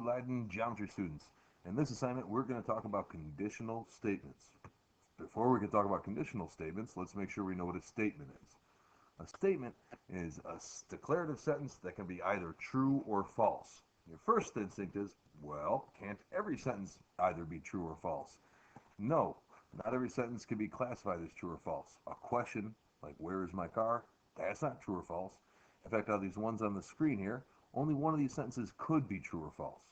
Leiden geometry students. In this assignment, we're going to talk about conditional statements. Before we can talk about conditional statements, let's make sure we know what a statement is. A statement is a declarative sentence that can be either true or false. Your first instinct is, well, can't every sentence either be true or false? No, not every sentence can be classified as true or false. A question, like where is my car, that's not true or false. In fact, out of these ones on the screen here, only one of these sentences could be true or false.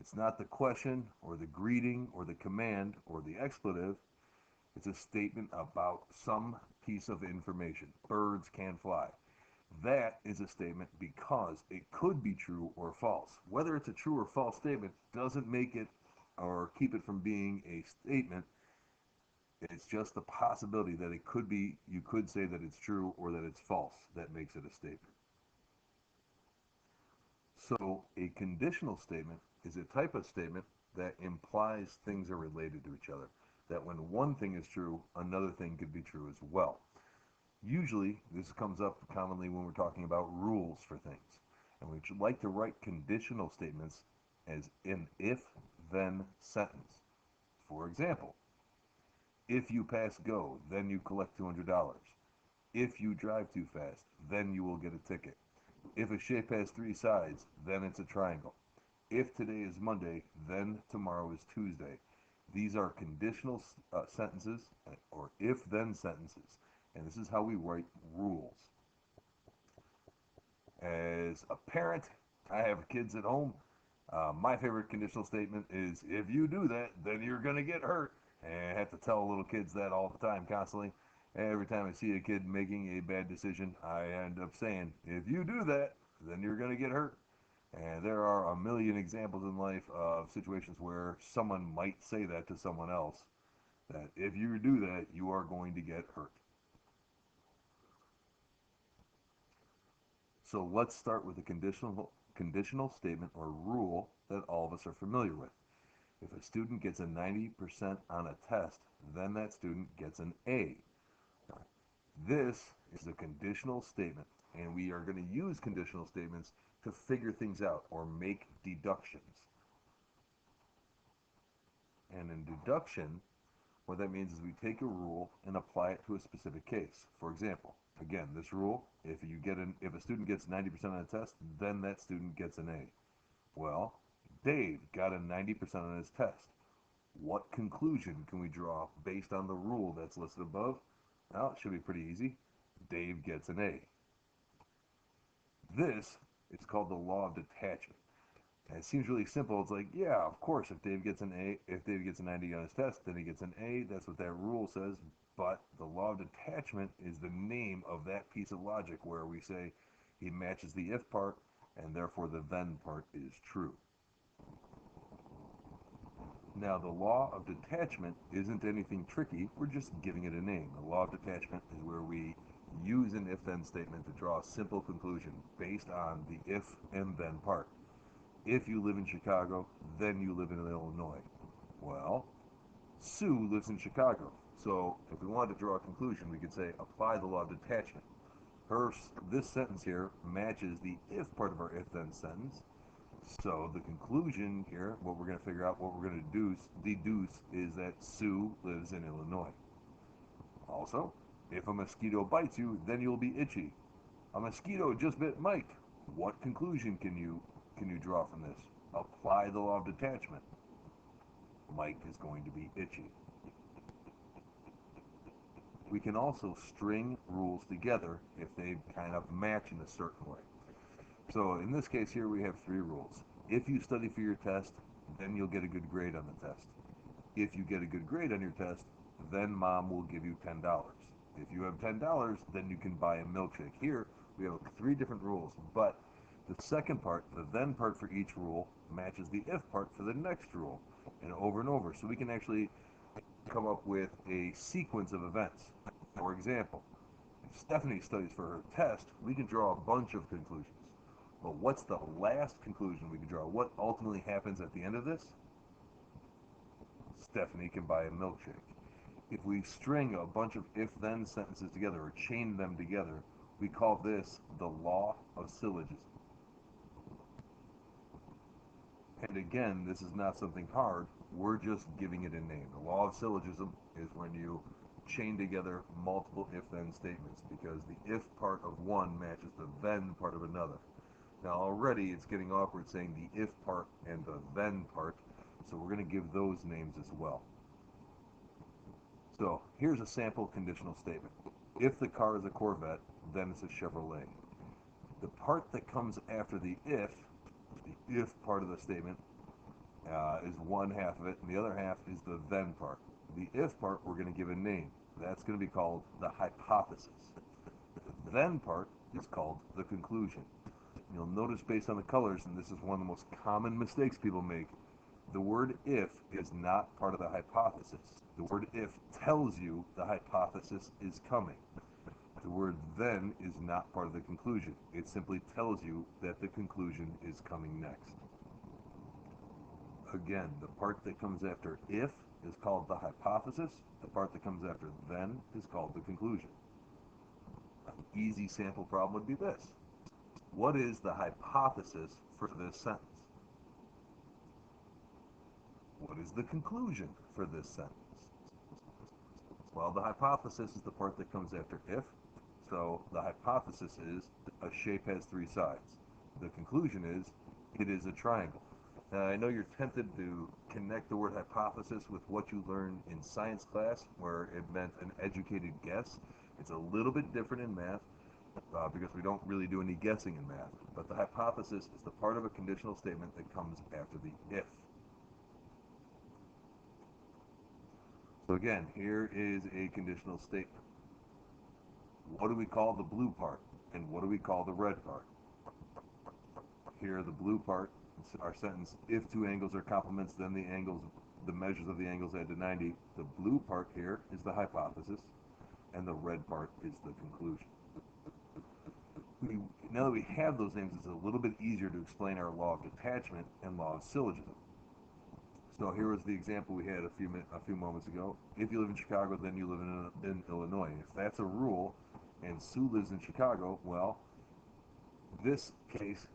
It's not the question or the greeting or the command or the expletive. It's a statement about some piece of information. Birds can fly. That is a statement because it could be true or false. Whether it's a true or false statement doesn't make it or keep it from being a statement. It's just the possibility that it could be, you could say that it's true or that it's false. That makes it a statement. So a conditional statement is a type of statement that implies things are related to each other. That when one thing is true, another thing could be true as well. Usually, this comes up commonly when we're talking about rules for things. And we like to write conditional statements as an if-then sentence. For example, if you pass go, then you collect $200. If you drive too fast, then you will get a ticket. If a shape has three sides, then it's a triangle. If today is Monday, then tomorrow is Tuesday. These are conditional sentences or if-then sentences. And this is how we write rules. As a parent, I have kids at home. My favorite conditional statement is, if you do that, then you're going to get hurt. And I have to tell little kids that all the time, constantly. Every time I see a kid making a bad decision, I end up saying, if you do that, then you're going to get hurt. And there are a million examples in life of situations where someone might say that to someone else, that if you do that, you are going to get hurt. So let's start with a conditional statement or rule that all of us are familiar with. If a student gets a 90% on a test, then that student gets an A. This is a conditional statement, and we are going to use conditional statements to figure things out or make deductions. And in deduction, what that means is we take a rule and apply it to a specific case. For example, again, this rule, if a student gets 90% on a test, then that student gets an A. Well, Dave got a 90% on his test. What conclusion can we draw based on the rule that's listed above? Well, it should be pretty easy. Dave gets an A. This is called the Law of Detachment. And it seems really simple. It's like, yeah, of course, if Dave gets an A, if Dave gets a 90 on his test, then he gets an A. That's what that rule says. But the Law of Detachment is the name of that piece of logic where we say he matches the if part, and therefore the then part is true. Now, the Law of Detachment isn't anything tricky. We're just giving it a name. The Law of Detachment is where we use an if-then statement to draw a simple conclusion based on the if and then part. If you live in Chicago, then you live in Illinois. Well, Sue lives in Chicago. So if we wanted to draw a conclusion, we could say, apply the Law of Detachment. This sentence here matches the if part of our if-then sentence. So the conclusion here, what we're going to figure out, what we're going to deduce is that Sue lives in Illinois. Also, if a mosquito bites you, then you'll be itchy. A mosquito just bit Mike. What conclusion can you draw from this? Apply the Law of Detachment. Mike is going to be itchy. We can also string rules together if they kind of match in a certain way. So in this case here, we have three rules. If you study for your test, then you'll get a good grade on the test. If you get a good grade on your test, then mom will give you $10. If you have $10, then you can buy a milkshake. Here, we have three different rules, but the second part, the then part for each rule, matches the if part for the next rule, and over. So we can actually come up with a sequence of events. For example, if Stephanie studies for her test, we can draw a bunch of conclusions. But what's the last conclusion we can draw? What ultimately happens at the end of this? Stephanie can buy a milkshake. If we string a bunch of if-then sentences together or chain them together, we call this the Law of Syllogism. And again, this is not something hard. We're just giving it a name. The law of syllogism is when you chain together multiple if-then statements, because the if part of one matches the then part of another. Now already it's getting awkward saying the if part and the then part, so we're going to give those names as well. So here's a sample conditional statement. If the car is a Corvette, then it's a Chevrolet. The part that comes after the if part of the statement, is one half of it, and the other half is the then part. The if part we're going to give a name. That's going to be called the hypothesis. The then part is called the conclusion. You'll notice based on the colors, and this is one of the most common mistakes people make, the word if is not part of the hypothesis. The word if tells you the hypothesis is coming. The word then is not part of the conclusion. It simply tells you that the conclusion is coming next. Again, the part that comes after if is called the hypothesis. The part that comes after then is called the conclusion. An easy sample problem would be this. What is the hypothesis for this sentence? What is the conclusion for this sentence? Well, the hypothesis is the part that comes after if, so the hypothesis is a shape has three sides. The conclusion is it is a triangle. Now, I know you're tempted to connect the word hypothesis with what you learned in science class, where it meant an educated guess. It's a little bit different in math, because we don't really do any guessing in math. But the hypothesis is the part of a conditional statement that comes after the if. So again, here is a conditional statement. What do we call the blue part, and what do we call the red part? Here, the blue part, our sentence, if two angles are complements, then the measures of the angles add to 90. The blue part here is the hypothesis, and the red part is the conclusion. Now that we have those names, it's a little bit easier to explain our law of detachment and law of syllogism. So here was the example we had a few moments ago. If you live in Chicago, then you live in Illinois. If that's a rule, and Sue lives in Chicago, well, this case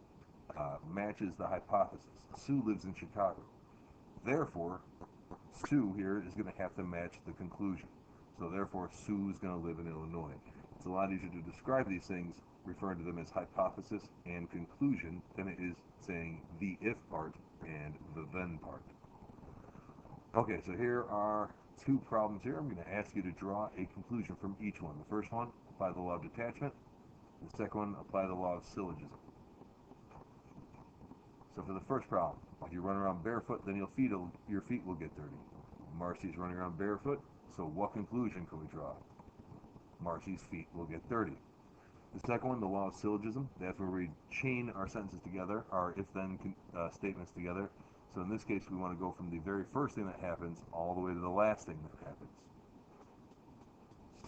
matches the hypothesis. Sue lives in Chicago. Therefore, Sue here is going to have to match the conclusion. So therefore, Sue is going to live in Illinois. It's a lot easier to describe these things, referring to them as hypothesis and conclusion, than it is saying the if part and the then part. Okay, so here are two problems here. I'm going to ask you to draw a conclusion from each one. The first one, apply the law of detachment. The second one, apply the law of syllogism. So for the first problem, if you run around barefoot, then your feet will get dirty. Marcy's running around barefoot, so what conclusion can we draw? Marcy's feet will get dirty. The second one, the law of syllogism, that's where we chain our sentences together, our if-then statements together. So in this case, we want to go from the very first thing that happens all the way to the last thing that happens.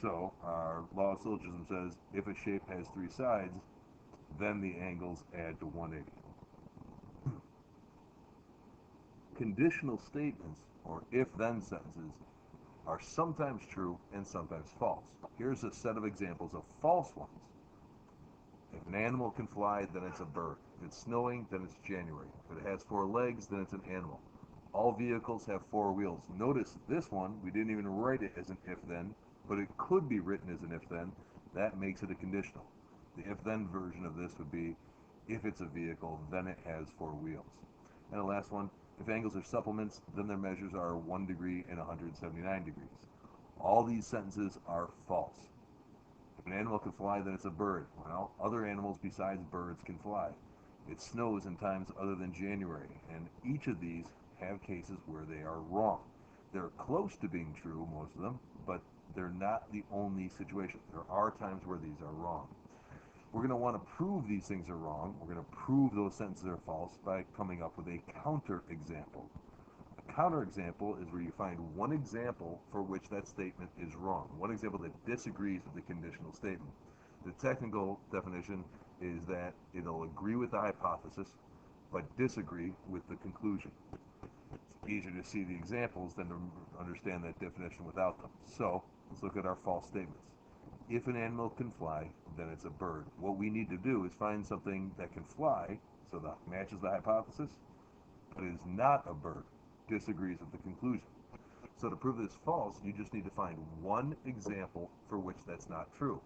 So our law of syllogism says, if a shape has three sides, then the angles add to 180. Conditional statements, or if-then sentences, are sometimes true and sometimes false. Here's a set of examples of false ones. If an animal can fly, then it's a bird. If it's snowing, then it's January. If it has four legs, then it's an animal. All vehicles have four wheels. Notice this one, we didn't even write it as an if-then, but it could be written as an if-then. That makes it a conditional. The if-then version of this would be, if it's a vehicle, then it has four wheels. And the last one, if angles are supplements, then their measures are 1 degree and 179 degrees. All these sentences are false. If an animal can fly, then it's a bird. Well, other animals besides birds can fly. It snows in times other than January, and each of these have cases where they are wrong. They're close to being true, most of them, but they're not the only situation. There are times where these are wrong. We're going to want to prove these things are wrong. We're going to prove those sentences are false by coming up with a counterexample. A counterexample is where you find one example for which that statement is wrong, one example that disagrees with the conditional statement. The technical definition is that it'll agree with the hypothesis, but disagree with the conclusion. It's easier to see the examples than to understand that definition without them. So, let's look at our false statements. If an animal can fly, then it's a bird. What we need to do is find something that can fly, so that matches the hypothesis, but is not a bird, disagrees with the conclusion. So to prove this false, you just need to find one example for which that's not true.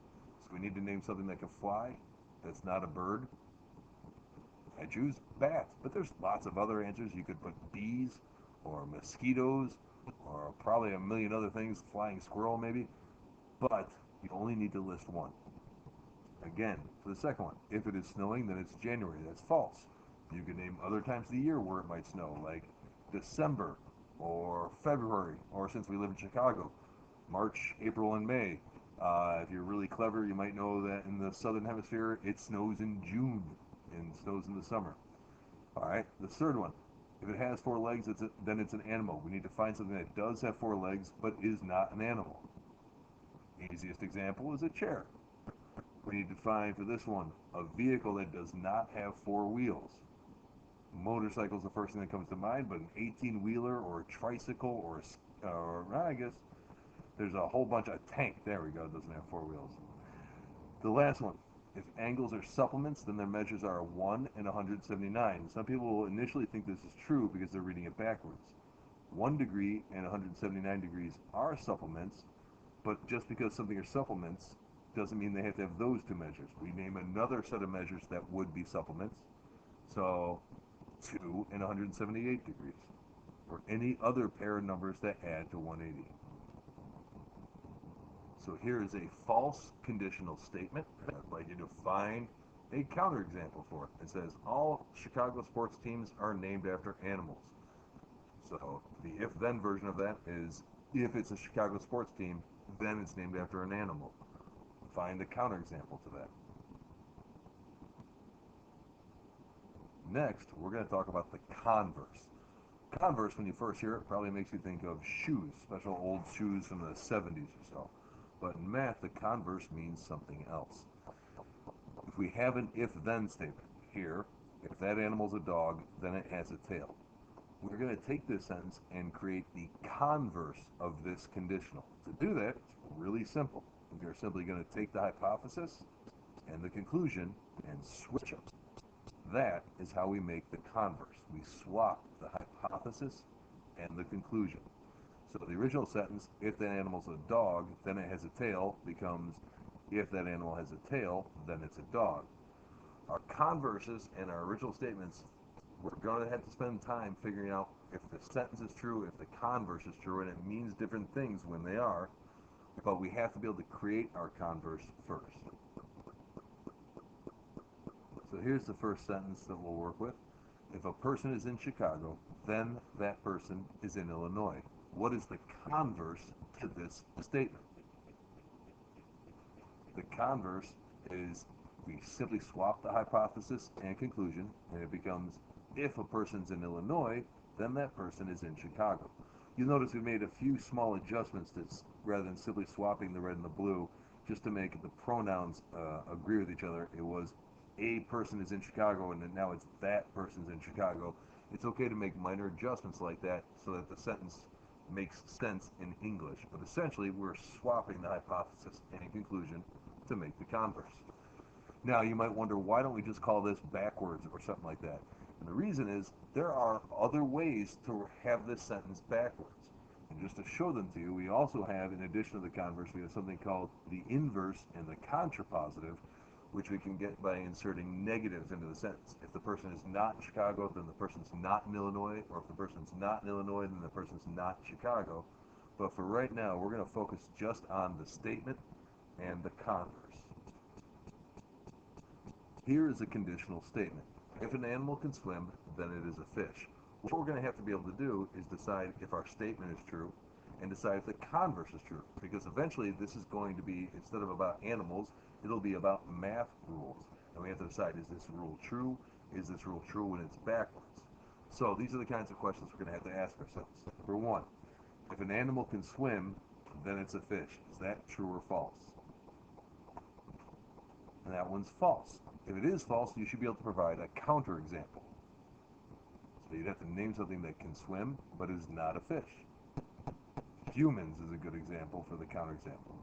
So we need to name something that can fly, that's not a bird. I choose bats, but there's lots of other answers. You could put bees or mosquitoes or probably a million other things, flying squirrel maybe, but you only need to list one. Again, for the second one, if it is snowing, then it's January. That's false. You can name other times of the year where it might snow, like December or February, or since we live in Chicago, March, April, and May. If you're really clever, you might know that in the southern hemisphere, it snows in June and snows in the summer. All right, the third one. If it has four legs, then it's an animal. We need to find something that does have four legs but is not an animal. Easiest example is a chair. We need to find for this one a vehicle that does not have four wheels. Motorcycle is the first thing that comes to mind, but an 18-wheeler or a tricycle or I guess there's a whole bunch of tank. There we go. It doesn't have four wheels. The last one. If angles are supplements, then their measures are 1 and 179. Some people will initially think this is true because they're reading it backwards. 1 degree and 179 degrees are supplements, but just because something are supplements doesn't mean they have to have those two measures. We name another set of measures that would be supplements. So 2 and 178 degrees, or any other pair of numbers that add to 180. So here is a false conditional statement. I'd like you to find a counterexample for it. It says, all Chicago sports teams are named after animals. So the if-then version of that is, if it's a Chicago sports team, then it's named after an animal. Find the counterexample to that. Next, we're going to talk about the converse. Converse, when you first hear it, probably makes you think of shoes, special old shoes from the 70s or so. But in math, the converse means something else. If we have an if-then statement here, if that animal's a dog, then it has a tail. We're going to take this sentence and create the converse of this conditional. To do that, it's really simple. We are simply going to take the hypothesis and the conclusion and switch them. That is how we make the converse. We swap the hypothesis and the conclusion. So the original sentence, if that animal's a dog, then it has a tail, becomes, if that animal has a tail, then it's a dog. Our converses and our original statements, we're going to have to spend time figuring out if the sentence is true, if the converse is true, and it means different things when they are, but we have to be able to create our converse first. So here's the first sentence that we'll work with. If a person is in Chicago, then that person is in Illinois. What is the converse to this statement? The converse is we simply swap the hypothesis and conclusion, and it becomes, if a person's in Illinois, then that person is in Chicago. You'll notice we made a few small adjustments rather than simply swapping the red and the blue, just to make the pronouns agree with each other. It was a person is in Chicago, and then now it's that person's in Chicago. It's okay to make minor adjustments like that so that the sentence makes sense in English. But essentially, we're swapping the hypothesis and conclusion to make the converse. Now, you might wonder, why don't we just call this backwards or something like that? And the reason is, there are other ways to have this sentence backwards. And just to show them to you, we also have, in addition to the converse, we have something called the inverse and the contrapositive, which we can get by inserting negatives into the sentence. If the person is not in Chicago, then the person's not in Illinois, or if the person's not in Illinois, then the person's not in Chicago. But for right now, we're going to focus just on the statement and the converse. Here is a conditional statement. If an animal can swim, then it is a fish. What we're going to have to be able to do is decide if our statement is true and decide if the converse is true. Because eventually this is going to be, instead of about animals, it'll be about math rules. And we have to decide, is this rule true? Is this rule true when it's backwards? So these are the kinds of questions we're going to have to ask ourselves. Number one, if an animal can swim, then it's a fish. Is that true or false? And that one's false. If it is false, you should be able to provide a counterexample. So you'd have to name something that can swim, but is not a fish. Humans is a good example for the counterexample.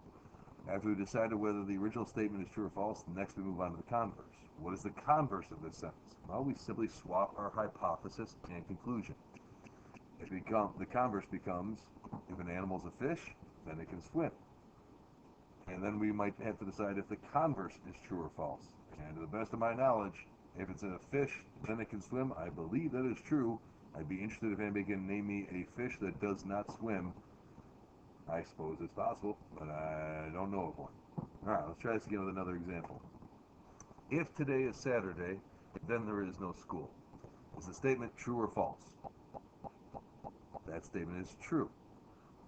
After we decided whether the original statement is true or false, next we move on to the converse. What is the converse of this sentence? Well, we simply swap our hypothesis and conclusion. The converse becomes, if an animal is a fish, then it can swim. And then we might have to decide if the converse is true or false. And to the best of my knowledge, if it's a fish, then it can swim. I believe that is true. I'd be interested if anybody can name me a fish that does not swim. I suppose it's possible, but I don't know of one. Alright, let's try this again with another example. If today is Saturday, then there is no school. Is the statement true or false? That statement is true.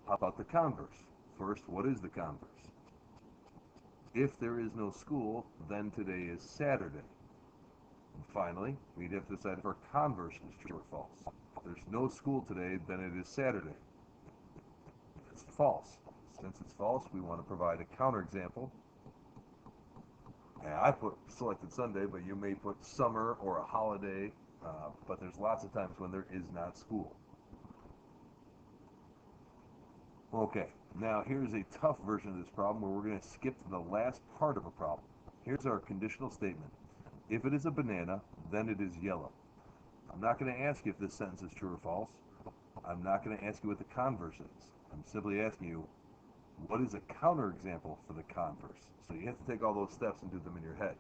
How about the converse? First, what is the converse? If there is no school, then today is Saturday. And finally, we'd have to decide if our converse is true or false. If there's no school today, then it is Saturday. It's false. Since it's false, we want to provide a counterexample. And I put selected Sunday, but you may put summer or a holiday, but there's lots of times when there is not school. Okay, now here's a tough version of this problem where we're going to skip to the last part of a problem. Here's our conditional statement. If it is a banana, then it is yellow. I'm not going to ask you if this sentence is true or false. I'm not going to ask you what the converse is. I'm simply asking you, what is a counterexample for the converse? So you have to take all those steps and do them in your head.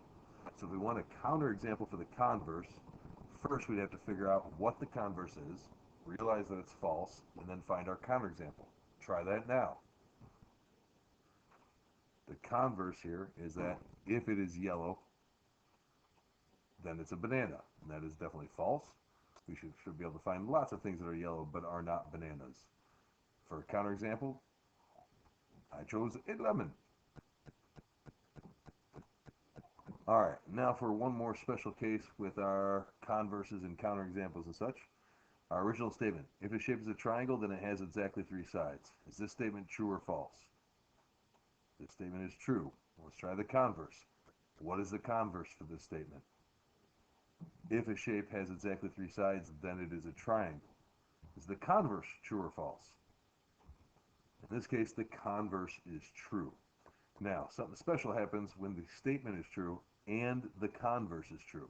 So if we want a counterexample for the converse, first we'd have to figure out what the converse is, realize that it's false, and then find our counterexample. Try that now. The converse here is that if it is yellow, then it's a banana. And that is definitely false. We should be able to find lots of things that are yellow but are not bananas. For a counterexample, I chose a lemon. Alright, now for one more special case with our converses and counterexamples and such. Our original statement, if a shape is a triangle, then it has exactly 3 sides. Is this statement true or false? This statement is true. Let's try the converse. What is the converse for this statement? If a shape has exactly 3 sides, then it is a triangle. Is the converse true or false? In this case, the converse is true. Now, something special happens when the statement is true and the converse is true.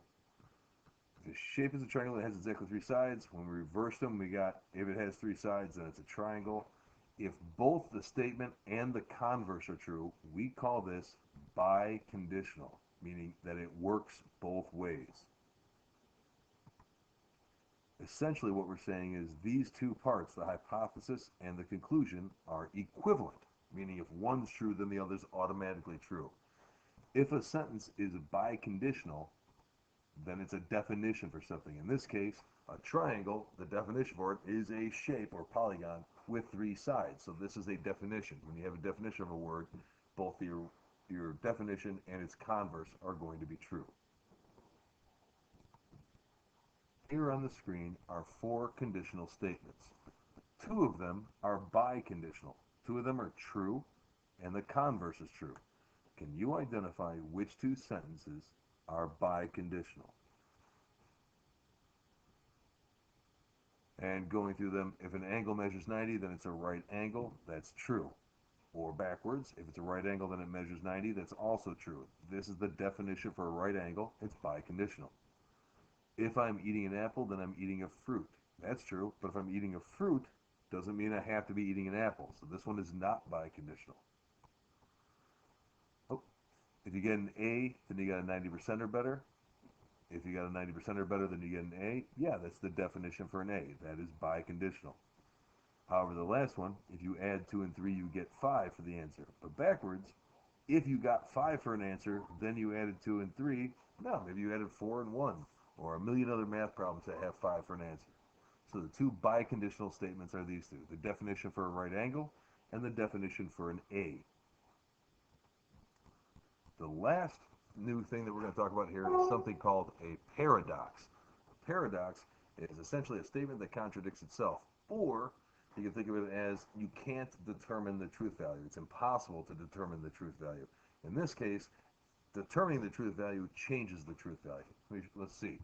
If the shape is a triangle that has exactly 3 sides, when we reverse them, we got if it has 3 sides, then it's a triangle. If both the statement and the converse are true, we call this biconditional, meaning that it works both ways. Essentially what we're saying is these two parts, the hypothesis and the conclusion, are equivalent, meaning if one's true, then the other's automatically true. If a sentence is biconditional, then it's a definition for something. In this case, a triangle, the definition for it is a shape or polygon with 3 sides. So this is a definition. When you have a definition of a word, both your definition and its converse are going to be true. Here on the screen are 4 conditional statements. 2 of them are biconditional. 2 of them are true, and the converse is true. Can you identify which 2 sentences are biconditional? And going through them, if an angle measures 90, then it's a right angle. That's true. Or backwards, if it's a right angle, then it measures 90. That's also true. This is the definition for a right angle. It's biconditional. If I'm eating an apple, then I'm eating a fruit. That's true. But if I'm eating a fruit, doesn't mean I have to be eating an apple. So this one is not biconditional. Oh, if you get an A, then you got a 90% or better. If you got a 90% or better, then you get an A. Yeah, that's the definition for an A. That is biconditional. However, the last one, if you add 2 and 3, you get 5 for the answer. But backwards, if you got 5 for an answer, then you added 2 and 3. No, maybe you added 4 and 1. Or a million other math problems that have 5 for an answer. So the 2 biconditional statements are these 2. The definition for a right angle and the definition for an A. The last new thing that we're going to talk about here is something called a paradox. A paradox is essentially a statement that contradicts itself. Or you can think of it as you can't determine the truth value. It's impossible to determine the truth value. In this case, determining the truth value changes the truth value. Let's see.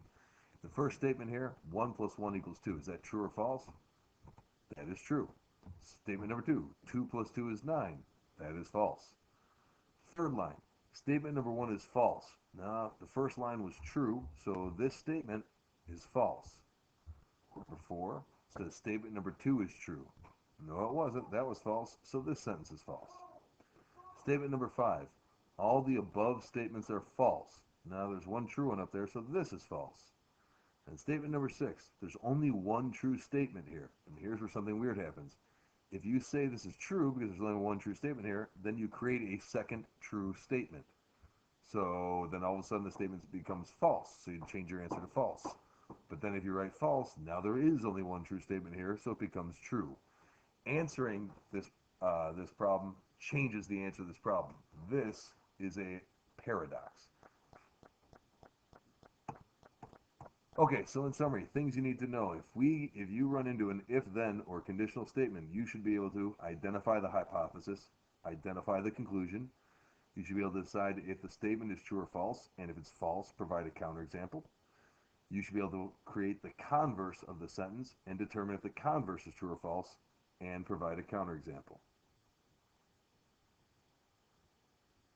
The first statement here, 1 plus 1 equals 2. Is that true or false? That is true. Statement number 2, 2 plus 2 is 9. That is false. Third line, statement number 1 is false. Now, the first line was true, so this statement is false. Number 4 says statement number 2 is true. No, it wasn't. That was false, so this sentence is false. Statement number 5, all the above statements are false. Now, there's one true one up there, so this is false. And statement number 6, there's only one true statement here. And here's where something weird happens. If you say this is true because there's only one true statement here, then you create a second true statement. So then all of a sudden the statement becomes false. So you change your answer to false. But then if you write false, now there is only one true statement here, so it becomes true. Answering this problem changes the answer to this problem. This is a paradox. Okay, so in summary, things you need to know. If you run into an if-then or conditional statement, you should be able to identify the hypothesis, identify the conclusion. You should be able to decide if the statement is true or false, and if it's false, provide a counterexample. You should be able to create the converse of the sentence and determine if the converse is true or false, and provide a counterexample.